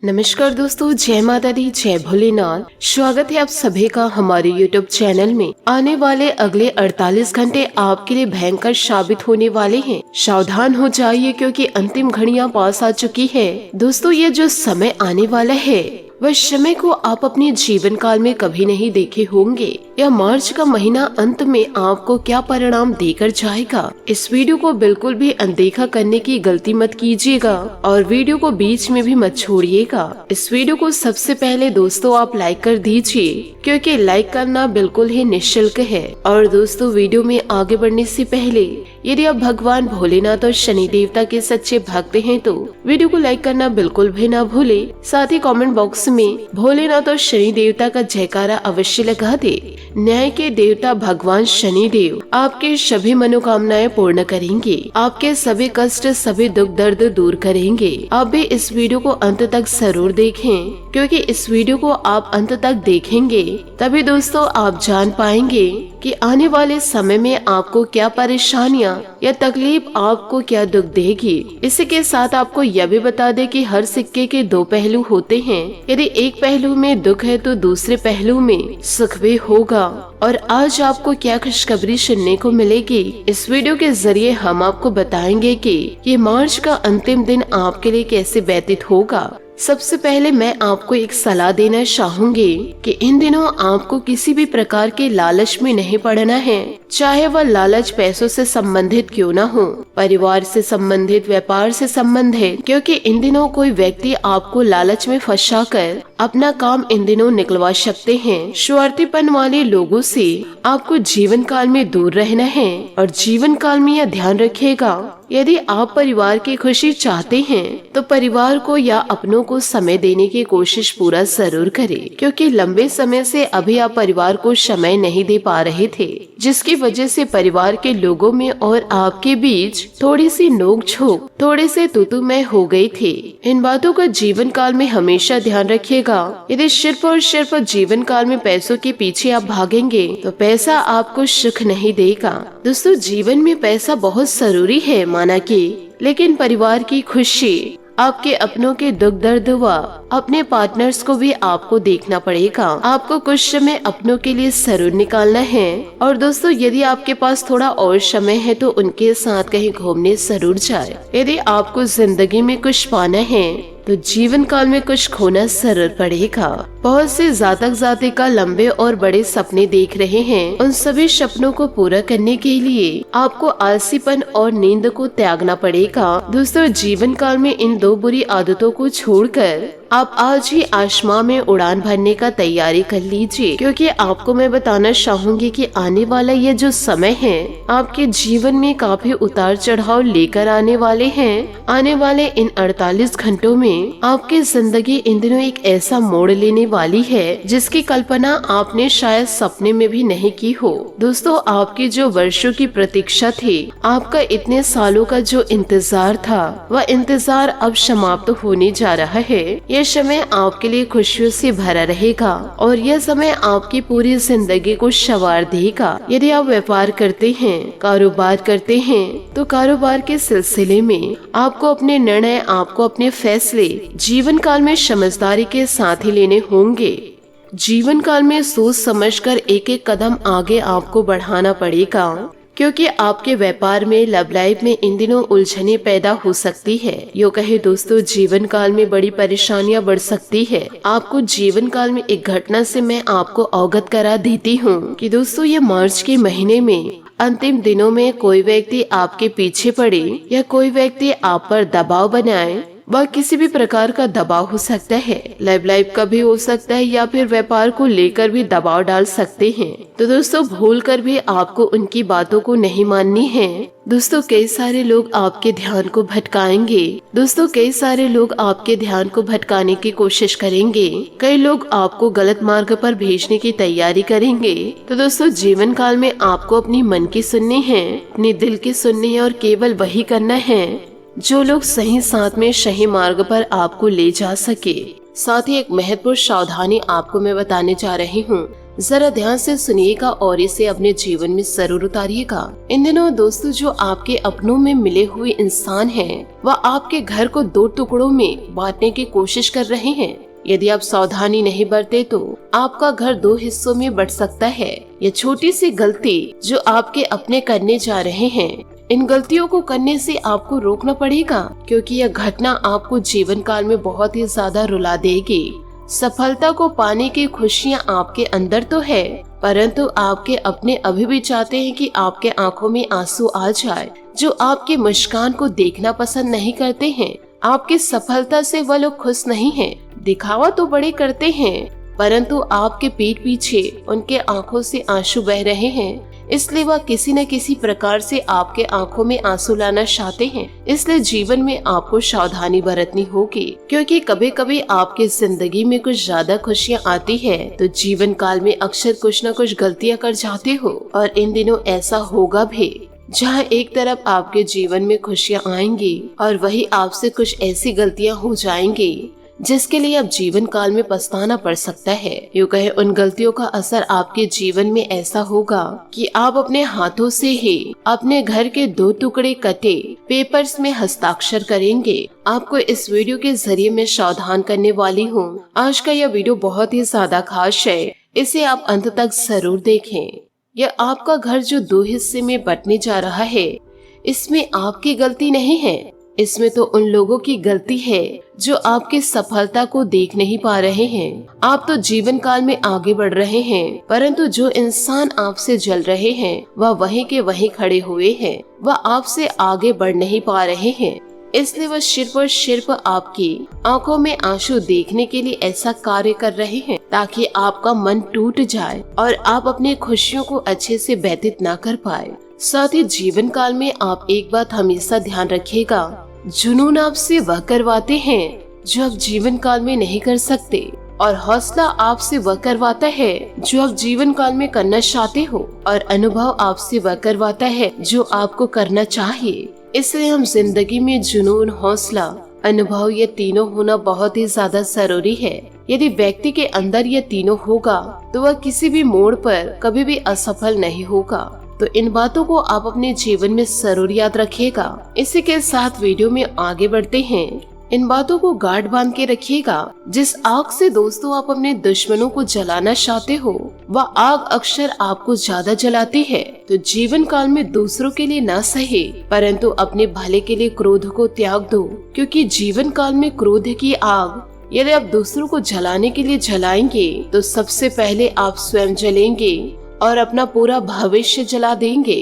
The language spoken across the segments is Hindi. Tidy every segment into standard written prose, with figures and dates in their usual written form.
नमस्कार दोस्तों, जय माता दी, जय भोलेनाथ। स्वागत है आप सभी का हमारे YouTube चैनल में। आने वाले अगले 48 घंटे आपके लिए भयंकर साबित होने वाले हैं। सावधान हो जाइए क्योंकि अंतिम घड़ियां पास आ चुकी है। दोस्तों, ये जो समय आने वाला है वह समय को आप अपने जीवन काल में कभी नहीं देखे होंगे। यह मार्च का महीना अंत में आपको क्या परिणाम देकर जाएगा, इस वीडियो को बिल्कुल भी अनदेखा करने की गलती मत कीजिएगा और वीडियो को बीच में भी मत छोड़िएगा। इस वीडियो को सबसे पहले दोस्तों आप लाइक कर दीजिए क्योंकि लाइक करना बिल्कुल ही निःशुल्क है। और दोस्तों, वीडियो में आगे बढ़ने से पहले यदि आप भगवान भोलेनाथ और शनि देवता के सच्चे भक्त हैं तो वीडियो को लाइक करना बिल्कुल भी ना भूले। साथ ही कमेंट बॉक्स में भोलेनाथ और शनि देवता का जयकारा अवश्य लगा दे। न्याय के देवता भगवान शनि देव आपके सभी मनोकामनाएं पूर्ण करेंगे, आपके सभी कष्ट सभी दुख दर्द दूर करेंगे। आप भी इस वीडियो को अंत तक जरूर देखें क्योंकि इस वीडियो को आप अंत तक देखेंगे तभी दोस्तों आप जान पाएंगे कि आने वाले समय में आपको क्या परेशानियां या तकलीफ आपको क्या दुख देगी। इसी के साथ आपको यह भी बता दे कि हर सिक्के के दो पहलू होते हैं। यदि एक पहलू में दुख है तो दूसरे पहलू में सुख भी होगा। और आज आपको क्या खुशखबरी सुनने को मिलेगी, इस वीडियो के जरिए हम आपको बताएंगे कि ये मार्च का अंतिम दिन आपके लिए कैसे व्यतीत होगा। सबसे पहले मैं आपको एक सलाह देना चाहूंगी कि इन दिनों आपको किसी भी प्रकार के लालच में नहीं पड़ना है, चाहे वह लालच पैसों से संबंधित क्यों न हो, परिवार से संबंधित, व्यापार से संबंधित, क्योंकि इन दिनों कोई व्यक्ति आपको लालच में फंसाकर अपना काम इन दिनों निकलवा सकते हैं। स्वार्थीपन वाले लोगों से आपको जीवन काल में दूर रहना है और जीवन काल में यह ध्यान रखिएगा यदि आप परिवार की खुशी चाहते हैं तो परिवार को या अपनों को समय देने की कोशिश पूरा जरूर करें, क्योंकि लंबे समय से अभी आप परिवार को समय नहीं दे पा रहे थे, जिसकी वजह से परिवार के लोगों में और आपके बीच थोड़ी सी नोक-झोंक, थोड़े से तू-तू-मैं हो गई थी। इन बातों का जीवन काल में हमेशा ध्यान रखिएगा। यदि सिर्फ और सिर्फ जीवन काल में पैसों के पीछे आप भागेंगे तो पैसा आपको सुख नहीं देगा। दोस्तों, जीवन में पैसा बहुत जरूरी है माना कि, लेकिन परिवार की खुशी, आपके अपनों के दुख दर्द व अपने पार्टनर्स को भी आपको देखना पड़ेगा। आपको कुछ समय अपनों के लिए जरूर निकालना है। और दोस्तों, यदि आपके पास थोड़ा और समय है तो उनके साथ कहीं घूमने जरूर जाए। यदि आपको जिंदगी में कुछ पाना है तो जीवन काल में कुछ खोना जरूर पड़ेगा। बहुत से जातक जातिका लंबे और बड़े सपने देख रहे हैं। उन सभी सपनों को पूरा करने के लिए आपको आलसीपन और नींद को त्यागना पड़ेगा। दोस्तों, जीवन काल में इन दो बुरी आदतों को छोड़कर आप आज ही आसमान में उड़ान भरने का तैयारी कर लीजिए, क्योंकि आपको मैं बताना चाहूंगी कि आने वाला ये जो समय है आपके जीवन में काफी उतार चढ़ाव लेकर आने वाले हैं। आने वाले इन 48 घंटों में आपकी जिंदगी इन दिनों एक ऐसा मोड़ लेने वाली है जिसकी कल्पना आपने शायद सपने में भी नहीं की हो। दोस्तों, आपकी जो वर्षों की प्रतीक्षा थी, आपका इतने सालों का जो इंतजार था, वह इंतजार अब समाप्त होने जा रहा है। यह समय आपके लिए खुशियों से भरा रहेगा और यह समय आपकी पूरी जिंदगी को संवार देगा। यदि आप व्यापार करते हैं, कारोबार करते हैं तो कारोबार के सिलसिले में आपको अपने निर्णय, आपको अपने फैसले जीवन काल में समझदारी के साथ ही लेने होंगे। जीवन काल में सोच समझकर एक एक कदम आगे आपको बढ़ाना पड़ेगा, क्योंकि आपके व्यापार में, लव लाइफ में इन दिनों उलझने पैदा हो सकती है। यो कहे दोस्तों, जीवन काल में बड़ी परेशानियां बढ़ सकती है। आपको जीवन काल में एक घटना से मैं आपको अवगत करा देती हूँ कि दोस्तों, ये मार्च के महीने में अंतिम दिनों में कोई व्यक्ति आपके पीछे पड़े या कोई व्यक्ति आप पर दबाव बनाए, वह किसी भी प्रकार का दबाव हो सकता है। लव लाइफ का भी हो सकता है या फिर व्यापार को लेकर भी दबाव डाल सकते हैं। तो दोस्तों, भूल कर भी आपको उनकी बातों को नहीं माननी है। दोस्तों, कई सारे लोग आपके ध्यान को भटकाएंगे। दोस्तों, कई सारे लोग आपके ध्यान को भटकाने की कोशिश करेंगे। कई लोग आपको गलत मार्ग पर भेजने की तैयारी करेंगे। तो दोस्तों, जीवन काल में आपको अपनी मन की सुननी है, अपने दिल की सुननी है और केवल वही करना है जो लोग सही साथ में सही मार्ग पर आपको ले जा सके। साथ ही एक महत्वपूर्ण सावधानी आपको मैं बताने जा रही हूँ। जरा ध्यान से सुनिएगा और इसे अपने जीवन में जरूर उतारिएगा। इन दिनों दोस्तों, जो आपके अपनों में मिले हुए इंसान हैं, वह आपके घर को 2 टुकड़ों में बांटने की कोशिश कर रहे हैं। यदि आप सावधानी नहीं बरते तो आपका घर 2 हिस्सों में बंट सकता है। यह छोटी सी गलती जो आपके अपने करने जा रहे हैं, इन गलतियों को करने से आपको रोकना पड़ेगा, क्योंकि यह घटना आपको जीवन काल में बहुत ही ज्यादा रुला देगी। सफलता को पाने की खुशियाँ आपके अंदर तो है, परंतु आपके अपने अभी भी चाहते हैं कि आपके आंखों में आंसू आ जाए। जो आपकी मुस्कान को देखना पसंद नहीं करते हैं, आपकी सफलता से वह लोग खुश नहीं हैं। दिखावा तो बड़े करते हैं, परंतु आपके पीठ पीछे उनके आंखों से आंसू बह रहे हैं। इसलिए वह किसी न किसी प्रकार से आपके आंखों में आंसू लाना चाहते हैं। इसलिए जीवन में आपको सावधानी बरतनी होगी, क्योंकि कभी कभी आपकी जिंदगी में कुछ ज्यादा खुशियाँ आती है तो जीवन काल में अक्सर कुछ न कुछ गलतियाँ कर जाते हो। और इन दिनों ऐसा होगा भी, जहाँ एक तरफ आपके जीवन में खुशियाँ आएंगी और वही आपसे कुछ ऐसी गलतियाँ हो जाएंगी जिसके लिए अब जीवन काल में पछताना पड़ सकता है। यूँ कहे, उन गलतियों का असर आपके जीवन में ऐसा होगा कि आप अपने हाथों से ही अपने घर के 2 टुकड़े कटे पेपर्स में हस्ताक्षर करेंगे। आपको इस वीडियो के जरिए मैं सावधान करने वाली हूँ। आज का यह वीडियो बहुत ही ज्यादा खास है, इसे आप अंत तक जरूर देखें। यह आपका घर जो 2 हिस्से में बंटने जा रहा है, इसमें आपकी गलती नहीं है। इसमें तो उन लोगों की गलती है जो आपकी सफलता को देख नहीं पा रहे हैं। आप तो जीवन काल में आगे बढ़ रहे हैं, परंतु जो इंसान आपसे जल रहे हैं वह वहीं के वहीं खड़े हुए हैं। वह आपसे आगे बढ़ नहीं पा रहे हैं। इसलिए वह सिर्फ और सिर्फ आपकी आंखों में आंसू देखने के लिए ऐसा कार्य कर रहे हैं, ताकि आपका मन टूट जाए और आप अपनी खुशियों को अच्छे से व्यतीत न कर पाए। साथ ही जीवन काल में आप एक बात हमेशा ध्यान रखिएगा, जुनून आपसे वह करवाते हैं जो आप जीवन काल में नहीं कर सकते, और हौसला आपसे वह करवाता है जो आप जीवन काल में करना चाहते हो, और अनुभव आपसे वह करवाता है जो आपको करना चाहिए। इसलिए हम जिंदगी में जुनून, हौसला, अनुभव, ये तीनों होना बहुत ही ज्यादा जरूरी है। यदि व्यक्ति के अंदर ये तीनों होगा तो वह किसी भी मोड़ पर कभी भी असफल नहीं होगा। तो इन बातों को आप अपने जीवन में जरूर याद रखिएगा। इसी के साथ वीडियो में आगे बढ़ते हैं। इन बातों को गांठ बांध के रखिएगा। जिस आग से दोस्तों आप अपने दुश्मनों को जलाना चाहते हो, वह आग अक्सर आपको ज्यादा जलाती है। तो जीवन काल में दूसरों के लिए ना सहे, परंतु अपने भले के लिए क्रोध को त्याग दो, क्योंकि जीवन काल में क्रोध की आग यदि आप दूसरों को जलाने के लिए जलाएंगे तो सबसे पहले आप स्वयं जलेंगे और अपना पूरा भविष्य जला देंगे।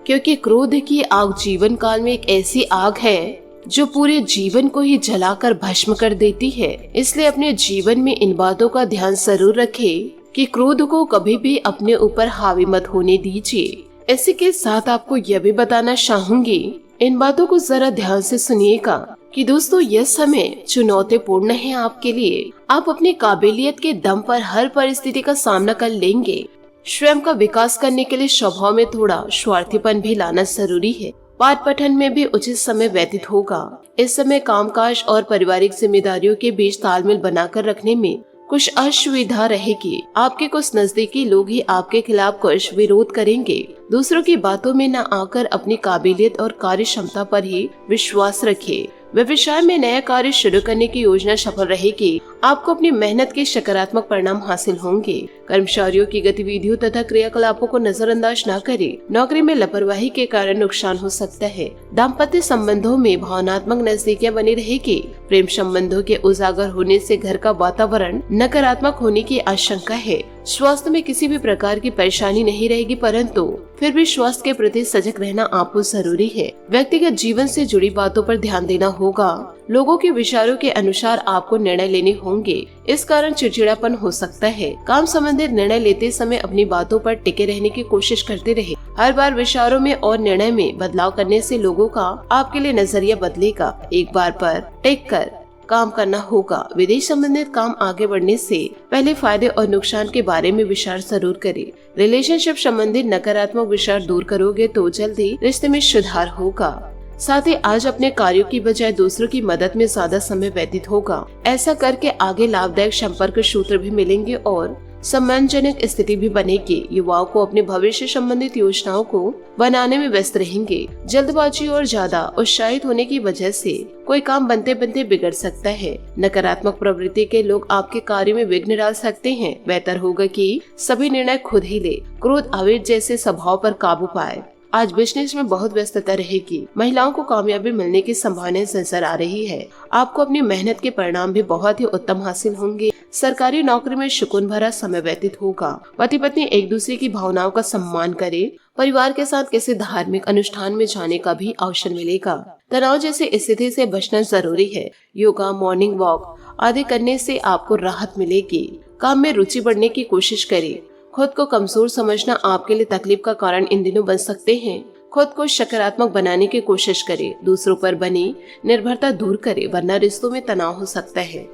क्योंकि क्रोध की आग जीवन काल में एक ऐसी आग है जो पूरे जीवन को ही जलाकर भस्म कर देती है। इसलिए अपने जीवन में इन बातों का ध्यान जरूर रखें कि क्रोध को कभी भी अपने ऊपर हावी मत होने दीजिए। इसी के साथ आपको यह भी बताना चाहूंगी, इन बातों को जरा ध्यान से सुनिएगा कि दोस्तों यह समय चुनौतीपूर्ण है आपके लिए। आप अपनी काबिलियत के दम पर हर परिस्थिति का सामना कर लेंगे। स्वयं का विकास करने के लिए स्वभाव में थोड़ा स्वार्थीपन भी लाना जरूरी है। पाठ पठन में भी उचित समय व्यतीत होगा। इस समय कामकाज और पारिवारिक जिम्मेदारियों के बीच तालमेल बनाकर रखने में कुछ असुविधा रहेगी। आपके कुछ नजदीकी लोग ही आपके खिलाफ कुछ विरोध करेंगे। दूसरों की बातों में न आकर अपनी काबिलियत और कार्य क्षमता पर ही विश्वास रखें। व्यवसाय में नया कार्य शुरू करने की योजना सफल रहेगी। आपको अपनी मेहनत के सकारात्मक परिणाम हासिल होंगे। कर्मचारियों की गतिविधियों तथा क्रियाकलापों को नजरअंदाज न करें। नौकरी में लापरवाही के कारण नुकसान हो सकता है। दाम्पत्य संबंधों में भावनात्मक नजदीकियां बनी रहेगी। प्रेम संबंधों के उजागर होने से घर का वातावरण नकारात्मक होने की आशंका है। स्वास्थ्य में किसी भी प्रकार की परेशानी नहीं रहेगी, परंतु फिर भी स्वास्थ्य के प्रति सजग रहना आपको जरूरी है। व्यक्तिगत जीवन से जुड़ी बातों पर ध्यान देना होगा। लोगों के विचारों के अनुसार आपको निर्णय लेने होंगे। इस कारण चिड़चिड़ापन हो सकता है। काम संबंधित निर्णय लेते समय अपनी बातों पर टिके रहने की कोशिश करते रहे। हर बार विचारों में और निर्णय में बदलाव करने से लोगों का आपके लिए नजरिया बदलेगा। एक बार पर टिक कर काम करना होगा। विदेश संबंधित काम आगे बढ़ने से पहले फायदे और नुकसान के बारे में विचार जरूर करें। रिलेशनशिप संबंधित नकारात्मक विचार दूर करोगे तो जल्दी रिश्ते में सुधार होगा। साथ ही आज अपने कार्यों की बजाय दूसरों की मदद में ज्यादा समय व्यतीत होगा। ऐसा करके आगे लाभदायक संपर्क सूत्र भी मिलेंगे और सम्मानजनक स्थिति भी बनेगी। युवाओं को अपने भविष्य संबंधित योजनाओं को बनाने में व्यस्त रहेंगे। जल्दबाजी और ज्यादा उत्साहित होने की वजह से कोई काम बनते बनते बिगड़ सकता है। नकारात्मक प्रवृत्ति के लोग आपके कार्य में विघ्न डाल सकते हैं। बेहतर होगा कि सभी निर्णय खुद ही ले। क्रोध, आवेग जैसे स्वभाव पर काबू पाए। आज बिजनेस में बहुत व्यस्तता रहेगी। महिलाओं को कामयाबी मिलने की संभावनाएं नजर आ रही है। आपको अपनी मेहनत के परिणाम भी बहुत ही उत्तम हासिल होंगे। सरकारी नौकरी में सुकून भरा समय व्यतीत होगा। पति पत्नी एक दूसरे की भावनाओं का सम्मान करे। परिवार के साथ किसी धार्मिक अनुष्ठान में जाने का भी अवसर मिलेगा। तनाव जैसी स्थिति से बचना जरूरी है। योगा, मॉर्निंग वॉक आदि करने से आपको राहत मिलेगी। काम में रुचि बढ़ने की कोशिश करें। खुद को कमजोर समझना आपके लिए तकलीफ का कारण इन दिनों बन सकते हैं। खुद को सकारात्मक बनाने की कोशिश करें। दूसरों पर बनी निर्भरता दूर करें, वरना रिश्तों में तनाव हो सकता है।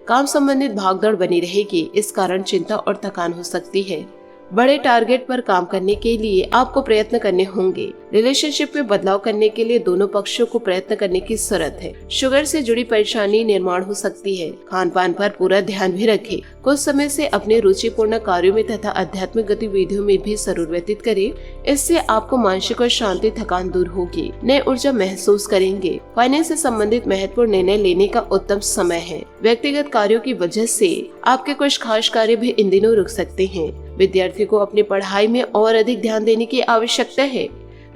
काम संबंधित भागदौड़ बनी रहेगी। इस कारण चिंता और थकान हो सकती है। बड़े टारगेट पर काम करने के लिए आपको प्रयत्न करने होंगे। रिलेशनशिप में बदलाव करने के लिए दोनों पक्षों को प्रयत्न करने की जरूरत है। शुगर से जुड़ी परेशानी निर्माण हो सकती है। खान पान पर पूरा ध्यान भी रखें। कुछ समय से अपने रुचिपूर्ण कार्यों में तथा आध्यात्मिक गतिविधियों में भी जरूर व्यतीत करें। इससे आपको मानसिक और शांति थकान दूर होगी। नए ऊर्जा महसूस करेंगे। फाइनेंस से संबंधित महत्वपूर्ण निर्णय लेने का उत्तम समय है। व्यक्तिगत कार्यों की वजह से आपके कुछ खास कार्य भी इन दिनों रुक सकते हैं। विद्यार्थी को अपनी पढ़ाई में और अधिक ध्यान देने की आवश्यकता है।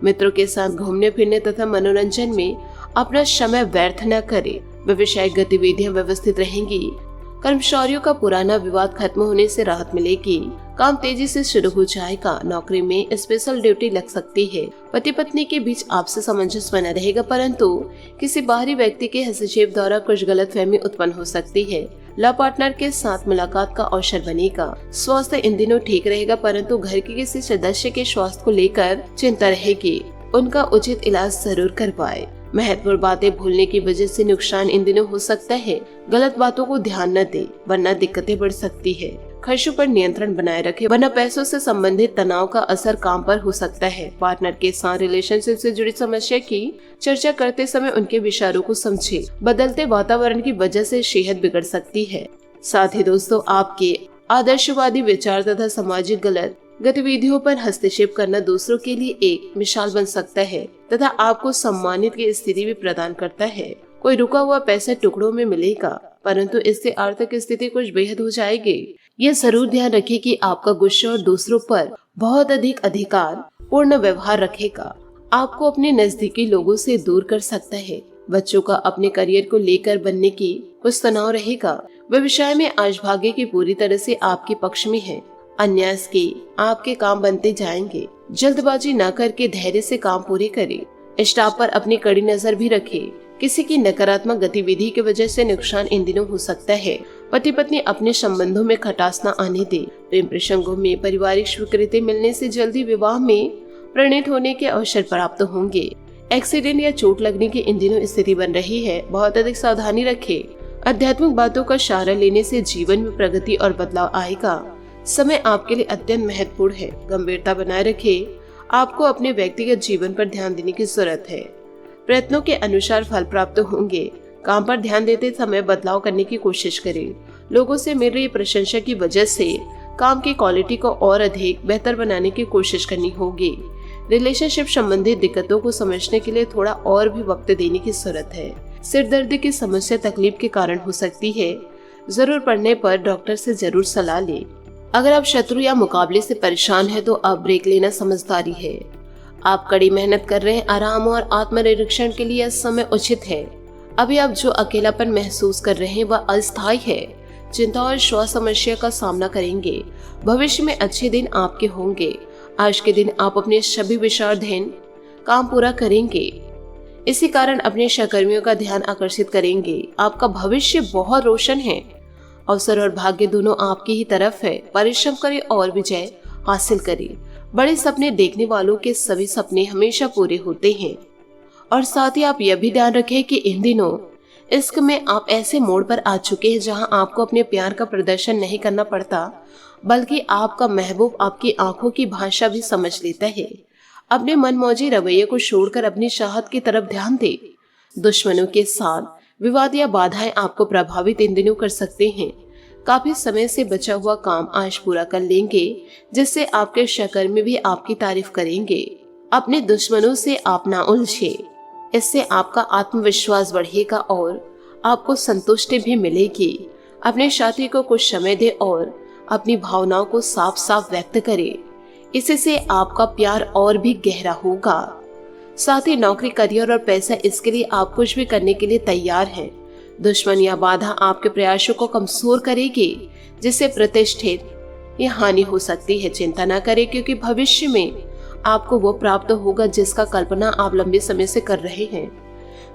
मित्रों के साथ घूमने फिरने तथा मनोरंजन में अपना समय व्यर्थ न करें। व्यवसायिक गतिविधियां व्यवस्थित रहेंगी। कर्मचारियों का पुराना विवाद खत्म होने से राहत मिलेगी। काम तेजी से शुरू हो जाएगा। नौकरी में स्पेशल ड्यूटी लग सकती है। पति पत्नी के बीच आपसे सामंजस्य बना रहेगा, परंतु किसी बाहरी व्यक्ति के हस्तक्षेप द्वारा कुछ गलतफहमी उत्पन्न हो सकती है। लव पार्टनर के साथ मुलाकात का अवसर बनेगा। स्वास्थ्य इन दिनों ठीक रहेगा, परंतु घर के किसी सदस्य के स्वास्थ्य को लेकर चिंता रहेगी। उनका उचित इलाज जरूर करवाएं। महत्वपूर्ण बातें भूलने की वजह से नुकसान इन दिनों हो सकता है। गलत बातों को ध्यान न दें, वरना दिक्कतें बढ़ सकती है। खर्चों पर नियंत्रण बनाए रखें, वरना पैसों से संबंधित तनाव का असर काम पर हो सकता है। पार्टनर के साथ रिलेशनशिप से जुड़ी समस्या की चर्चा करते समय उनके विचारों को समझें। बदलते वातावरण की वजह से सेहत बिगड़ सकती है। साथ ही दोस्तों, आपके आदर्शवादी विचार तथा सामाजिक गलत गतिविधियों पर हस्तक्षेप करना दूसरों के लिए एक मिसाल बन सकता है तथा आपको सम्मानित की स्थिति भी प्रदान करता है। कोई रुका हुआ पैसा टुकड़ों में मिलेगा, परंतु इससे आर्थिक स्थिति कुछ बेहद हो जाएगी। यह जरूर ध्यान रखें कि आपका गुस्सा और दूसरों पर बहुत अधिक अधिकार पूर्ण व्यवहार रखेगा। आपको अपने नजदीकी लोगों से दूर कर सकता है। बच्चों का अपने करियर को लेकर बनने की कुछ तनाव रहेगा। व्यवसाय में आज भाग्य की पूरी तरह से आपके पक्ष में है। अन्यास के आपके काम बनते जाएंगे। जल्दबाजी न करके धैर्य से काम पूरे करें। स्टाफ पर अपनी कड़ी नजर भी रखें। किसी की नकारात्मक गतिविधि की वजह से नुकसान इन दिनों हो सकता है। पति पत्नी अपने संबंधों में खटास न आने दे। प्रेम प्रसंगों में पारिवारिक स्वीकृति मिलने से जल्दी विवाह में परिणत होने के अवसर प्राप्त होंगे। एक्सीडेंट या चोट लगने की इन दिनों स्थिति बन रही है। बहुत अधिक सावधानी रखें। आध्यात्मिक बातों का सहारा लेने से जीवन में प्रगति और बदलाव आएगा। समय आपके लिए अत्यंत महत्वपूर्ण है। गंभीरता बनाए रखें। आपको अपने व्यक्तिगत जीवन पर ध्यान देने की जरूरत है। प्रयत्नों के अनुसार फल प्राप्त होंगे। काम पर ध्यान देते समय बदलाव करने की कोशिश करें। लोगों से मिल रही प्रशंसा की वजह से काम की क्वालिटी को और अधिक बेहतर बनाने की कोशिश करनी होगी। रिलेशनशिप संबंधित दिक्कतों को समझने के लिए थोड़ा और भी वक्त देने की जरूरत है। सिर दर्द की समस्या तकलीफ के कारण हो सकती है। जरूर पड़ने पर डॉक्टर से जरूर सलाह लें। अगर आप शत्रु या मुकाबले से परेशान हैं तो अब ब्रेक लेना समझदारी है। आप कड़ी मेहनत कर रहे हैं। आराम और आत्मनिरीक्षण के लिए समय उचित है। अभी आप जो अकेलापन महसूस कर रहे हैं वह अस्थायी है। चिंता और स्वास्थ्य समस्या का सामना करेंगे। भविष्य में अच्छे दिन आपके होंगे। आज के दिन आप अपने सभी विचाराधीन काम पूरा करेंगे। इसी कारण अपने सहकर्मियों का ध्यान आकर्षित करेंगे। आपका भविष्य बहुत रोशन है। अवसर और भाग्य दोनों आपकी ही तरफ है। परिश्रम करें और विजय हासिल करें। बड़े सपने देखने वालों के सभी सपने हमेशा पूरे होते हैं। और साथ ही आप यह भी ध्यान रखें कि इन दिनों इश्क में आप ऐसे मोड़ पर आ चुके हैं जहां आपको अपने प्यार का प्रदर्शन नहीं करना पड़ता, बल्कि आपका महबूब आपकी आंखों की भाषा भी समझ लेता है। अपने मनमौजी रवैये को छोड़कर अपनी चाहत की तरफ ध्यान दे। दुश्मनों के साथ विवाद या बाधाएं आपको प्रभावित इन दिनों कर सकते हैं। काफी समय से बचा हुआ काम आज पूरा कर लेंगे, जिससे आपके सहकर्मी भी आपकी तारीफ करेंगे। अपने दुश्मनों से आप ना उलझे, इससे आपका आत्मविश्वास बढ़ेगा और आपको संतुष्टि भी मिलेगी। अपने साथी को कुछ समय दे और अपनी भावनाओं को साफ साफ व्यक्त करें, इससे आपका प्यार और भी गहरा होगा। साथ ही नौकरी, करियर और पैसा, इसके लिए आप कुछ भी करने के लिए तैयार हैं। दुश्मन या बाधा आपके प्रयासों को कमजोर करेगी, जिससे प्रतिष्ठित या हानि हो सकती है। चिंता न करें, क्योंकि भविष्य में आपको वो प्राप्त होगा जिसका कल्पना आप लंबे समय से कर रहे हैं।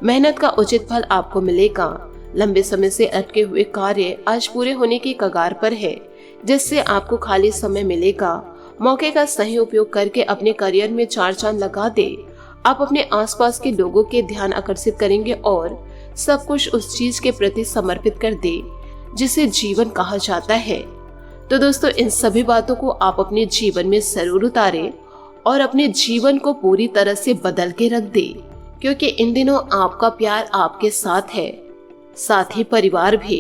मेहनत का उचित फल आपको मिलेगा। लंबे समय से अटके हुए कार्य आज पूरे होने की कगार पर है, जिससे आपको खाली समय मिलेगा। मौके का सही उपयोग करके अपने करियर में चार चांद लगा दे। आप अपने आसपास के लोगों के ध्यान आकर्षित करेंगे और सब कुछ उस चीज के प्रति समर्पित कर दे जिसे जीवन कहा जाता है। तो दोस्तों, इन सभी बातों को आप अपने जीवन में जरूर उतारें और अपने जीवन को पूरी तरह से बदल के रख दे, क्योंकि इन दिनों आपका प्यार आपके साथ है, साथ ही परिवार भी।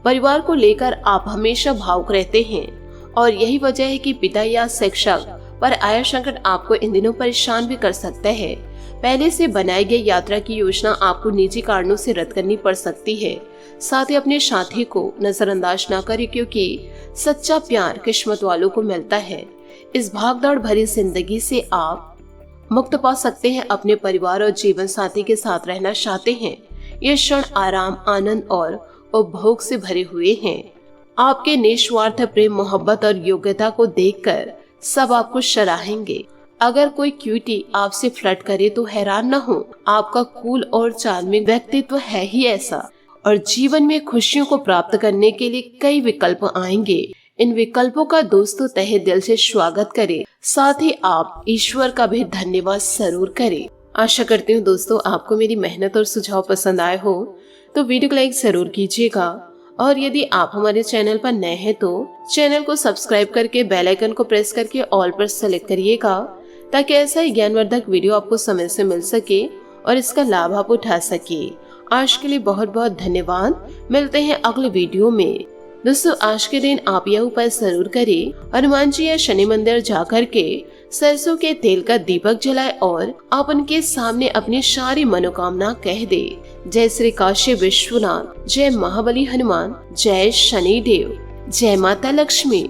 परिवार को लेकर आप हमेशा भावुक रहते हैं और यही वजह है कि पिता या शिक्षक पर आया संकट आपको इन दिनों परेशान भी कर सकता है। पहले से बनाई गई यात्रा की योजना आपको निजी कारणों से रद्द करनी पड़ सकती है। साथ ही अपने साथी को नजरअंदाज ना करें, क्योंकि सच्चा प्यार किस्मत वालों को मिलता है। इस भागदौड़ भरी जिंदगी से आप मुक्त पा सकते हैं। अपने परिवार और जीवन साथी के साथ रहना चाहते हैं। ये क्षण आराम, आनंद और उपभोग से भरे हुए हैं। आपके निस्वार्थ प्रेम, मोहब्बत और योग्यता को देखकर सब आपको सराहेंगे। अगर कोई क्यूटी आपसे फ्लर्ट करे तो हैरान न हो, आपका कूल और चार्मिंग व्यक्तित्व है ही ऐसा। और जीवन में खुशियों को प्राप्त करने के लिए कई विकल्प आएंगे। इन विकल्पों का दोस्तों तहे दिल से स्वागत करें। साथ ही आप ईश्वर का भी धन्यवाद जरूर करें। आशा करती हूँ दोस्तों आपको मेरी मेहनत और सुझाव पसंद आए हो, तो वीडियो को लाइक जरूर कीजिएगा। और यदि आप हमारे चैनल पर नए हैं तो चैनल को सब्सक्राइब करके बेल आइकन को प्रेस करके ऑल पर सेलेक्ट करिएगा, ताकि ऐसा ही ज्ञानवर्धक वीडियो आपको समय से मिल सके और इसका लाभ आप उठा सके। आज के लिए बहुत बहुत धन्यवाद। मिलते हैं अगले वीडियो में। दोस्तों, आज के दिन आप यह उपाय जरूर करें। हनुमान जी या शनि मंदिर जाकर के सरसों के तेल का दीपक जलाए और आप उनके सामने अपनी सारी मनोकामना कह दे। जय श्री काशी विश्वनाथ, जय महाबली हनुमान, जय शनि देव, जय माता लक्ष्मी।